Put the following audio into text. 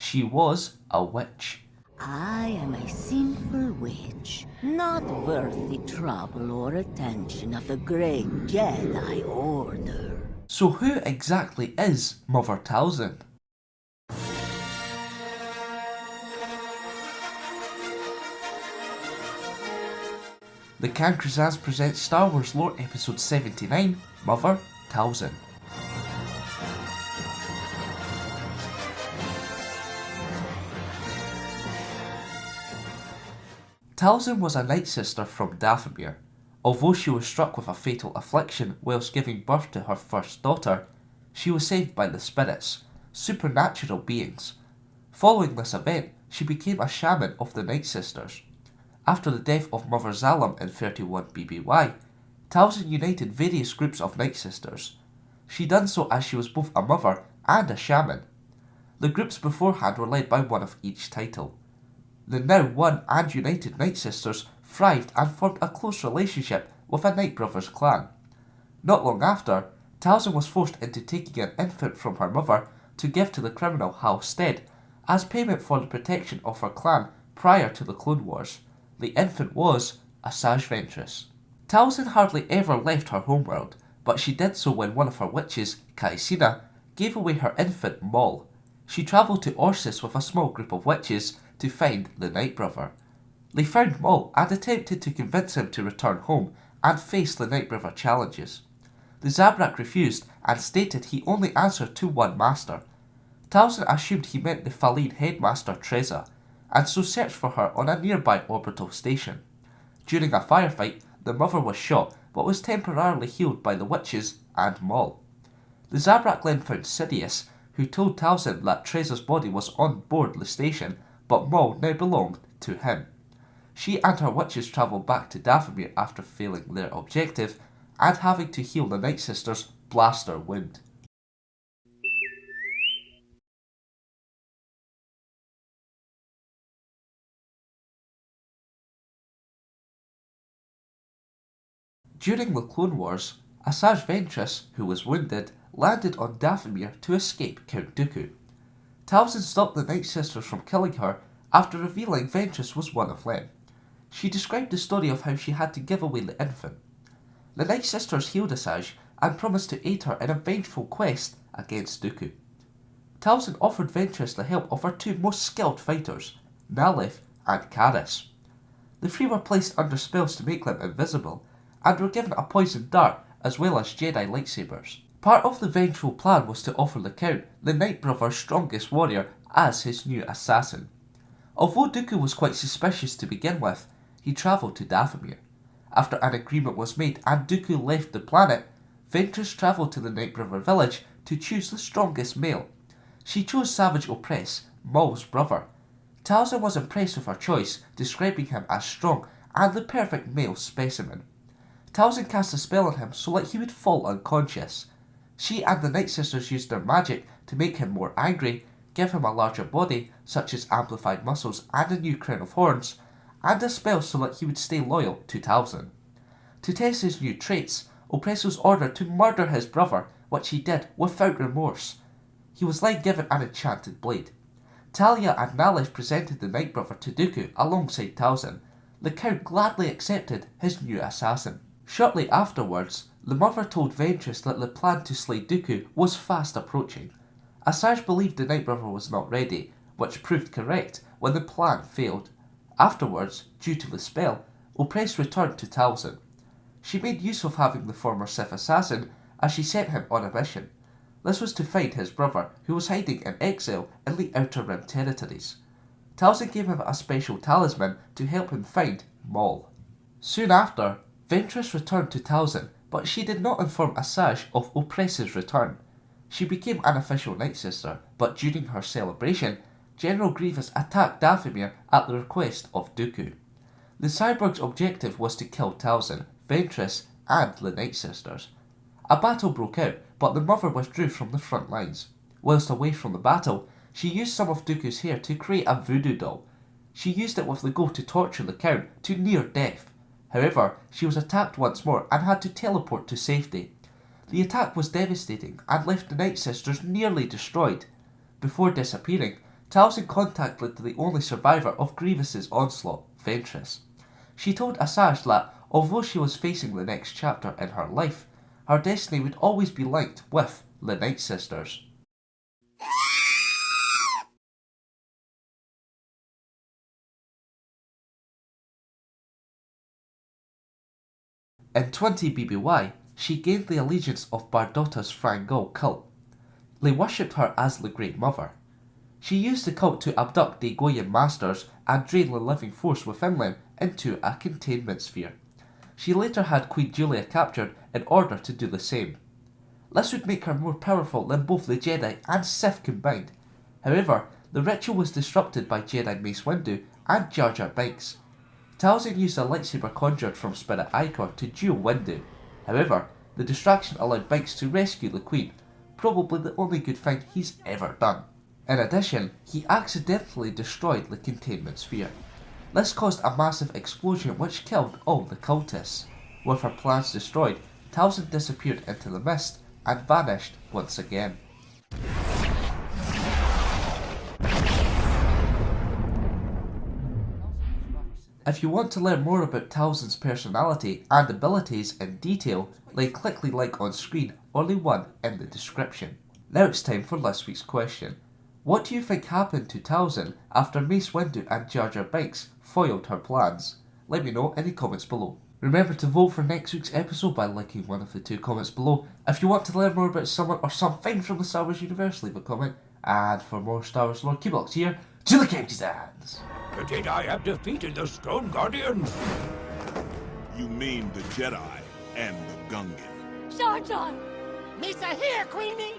she was a witch. I am a simple witch, not worth the trouble or attention of the great Jedi Order. So who exactly is Mother Talzin? The Cancruzaz presents Star Wars Lore Episode 79, Mother Talzin. Talzin was a Night Sister from Dathomir. Although she was struck with a fatal affliction whilst giving birth to her first daughter, she was saved by the spirits, supernatural beings. Following this event, she became a shaman of the Night Sisters. After the death of Mother Zalem in 31 BBY, Talzin united various groups of Night Sisters. She done so as she was both a mother and a shaman. The groups beforehand were led by one of each title. The now one and united Night Sisters thrived and formed a close relationship with a Night Brothers clan. Not long after, Talzin was forced into taking an infant from her mother to give to the criminal Hal Stead as payment for the protection of her clan prior to the Clone Wars. The infant was Asajj Ventress. Talzin hardly ever left her homeworld, but she did so when one of her witches, Caecina, gave away her infant Maul. She travelled to Orsis with a small group of witches to find the Night Brother. They found Maul and attempted to convince him to return home and face the Night Brother challenges. The Zabrak refused and stated he only answered to one master. Talzin assumed he meant the Falene headmaster Treza, and so searched for her on a nearby orbital station. During a firefight, the mother was shot but was temporarily healed by the witches and Maul. The Zabrak then found Sidious, who told Talzin that Treza's body was on board the station, but Maul now belonged to him. She and her witches travelled back to Dathomir after failing their objective and having to heal the Night Sisters' blaster wound. During the Clone Wars, Asajj Ventress, who was wounded, landed on Dathomir to escape Count Dooku. Talzin stopped the Night Sisters from killing her after revealing Ventress was one of them. She described the story of how she had to give away the infant. The Night Sisters healed Asajj and promised to aid her in a vengeful quest against Dooku. Talzin offered Ventress the help of her two most skilled fighters, Nalith and Karis. The three were placed under spells to make them invisible, and were given a poisoned dart as well as Jedi lightsabers. Part of the vengeful plan was to offer the Count, the Night Brother's strongest warrior, as his new assassin. Although Dooku was quite suspicious to begin with, he travelled to Dathomir. After an agreement was made and Dooku left the planet, Ventress travelled to the Night Brother village to choose the strongest male. She chose Savage Opress, Maul's brother. Talzin was impressed with her choice, describing him as strong and the perfect male specimen. Talzin cast a spell on him so that he would fall unconscious. She and the Night Sisters used their magic to make him more angry, give him a larger body, such as amplified muscles and a new crown of horns, and a spell so that he would stay loyal to Talzin. To test his new traits, Opress was ordered to murder his brother, which he did without remorse. He was then given an enchanted blade. Talia and Nalith presented the Night Brother to Dooku alongside Talzin. The Count gladly accepted his new assassin. Shortly afterwards, the mother told Ventress that the plan to slay Dooku was fast approaching. Asajj believed the Night Brother was not ready, which proved correct when the plan failed. Afterwards, due to the spell, Opress returned to Talzin. She made use of having the former Sith assassin as she sent him on a mission. This was to find his brother, who was hiding in exile in the Outer Rim territories. Talzin gave him a special talisman to help him find Maul. Soon after, Ventress returned to Talzin, but she did not inform Asajj of Opress's return. She became an official Night Sister, but during her celebration, General Grievous attacked Dathomir at the request of Dooku. The cyborg's objective was to kill Talzin, Ventress, and the Night Sisters. A battle broke out, but the mother withdrew from the front lines. Whilst away from the battle, she used some of Dooku's hair to create a voodoo doll. She used it with the goal to torture the Count to near death. However, she was attacked once more and had to teleport to safety. The attack was devastating and left the Night Sisters nearly destroyed. Before disappearing, Talzin contacted the only survivor of Grievous's onslaught, Ventress. She told Asajj that, although she was facing the next chapter in her life, her destiny would always be linked with the Night Sisters. In 20 BBY, she gained the allegiance of Bardotta's Frangul cult. They worshipped her as the Great Mother. She used the cult to abduct the Goyen masters and drain the living force within them into a containment sphere. She later had Queen Julia captured in order to do the same. This would make her more powerful than both the Jedi and Sith combined. However, the ritual was disrupted by Jedi Mace Windu and Jar Jar Binks. Talzin used a lightsaber conjured from Spirit Ichor to duel Windu. However, the distraction allowed Binks to rescue the Queen, probably the only good thing he's ever done. In addition, he accidentally destroyed the containment sphere. This caused a massive explosion which killed all the cultists. With her plans destroyed, Talzin disappeared into the mist and vanished once again. If you want to learn more about Talzin's personality and abilities in detail, then click the link on screen or the one in the description. Now it's time for this week's question. What do you think happened to Talzin after Mace Windu and Jar Jar Binks foiled her plans? Let me know in the comments below. Remember to vote for next week's episode by liking one of the 2 comments below. If you want to learn more about someone or something from the Star Wars universe, leave a comment. And for more Star Wars lore, keep it here to the Captain's hands. The Jedi have defeated the Stone Guardians. You mean the Jedi and the Gungan. Jar Jar! Misa here, Queenie!